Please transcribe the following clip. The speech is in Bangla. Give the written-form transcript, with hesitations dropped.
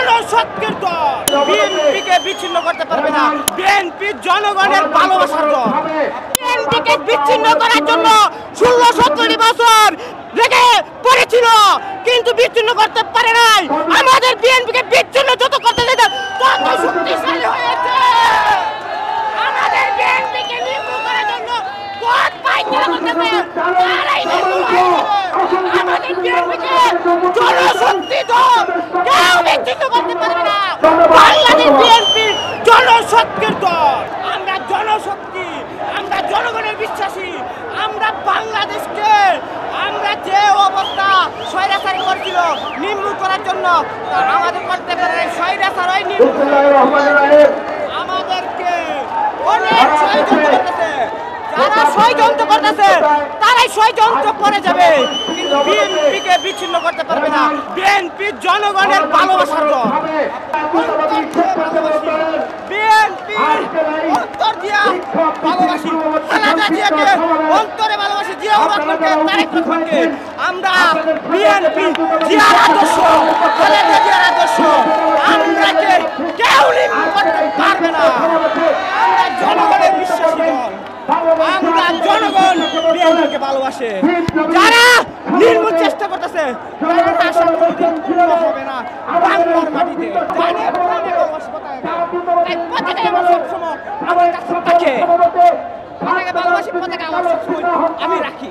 জনশক্তির দল। বিএনপিকে বিচ্ছিন্ন করতে পারবে না। বিএনপি জনগণের ভালোবাসার দল। বিএনপিকে বিচ্ছিন্ন করার জন্য 16-17 বছর লেগে পড়েছিল, কিন্তু বিচ্ছিন্ন করতে পারে নাই। আমাদের বিএনপিকে বিচ্ছিন্ন যত করতে যেতে তত শক্তিশালী হয়েছে। আমাদের বিএনপিকে নির্মূল করার জন্য পথ পায়চারা করতেছে, তারাই নির্মূল হয়ে যাবে। আমাদের বিএনপিকে জনশক্তি দল কেউ বিচ্ছিন্ন করতে পারবে না। বাংলাদেশ বিএনপি জনশক্তির দল। আমরা জনশক্তি, আমরা জনগণের বিশ্বাসী। আমরা বাংলাদেশকে আমরা যে অবস্থা স্বৈরাচারী করছিল নির্মূল করার জন্য আমাদের করতে পারে স্বৈরাচার ওই নির্মূল আমাদেরকে অনেক ষড়যন্ত্র করতেছে। যারা ষড়যন্ত্র করতেছে তারাই ষড়যন্ত্র করে যাবে, কিন্তু বিএনপিকে বিচ্ছিন্ন করতে পারবে না। বিএনপি জনগণের ভালোবাসার দল। বিএনপি অন্তর দিয়া ভালোবাসি, খালেদা জিয়াকে অন্তরে ভালোবাসি, জিয়াউর রহমানকে, তারেক রহমানকে। আমরা বিএনপি জিয়ার আদর্শ, খালেদা জিয়ার আদর্শ আমরাকে কেউ নির্মূল করতে পারবে না। আমরা জনগণের বিশ্বাসী দল। আমরা জনগণ বিএনপিকে ভালোবাসে। যারা নির্মূল চেষ্টা করতেছে তাদের আশা কোনোদিন পূর্ণ হবে না বাংলার মাটিতে। জানে প্রাণে ভালোবাসি পতাকা, তাই পতাকা আমার সবসময় আমার কাছে থাকে। পতাকা ভালোবাসি, পতাকা আমার সবসময় আমি রাখি।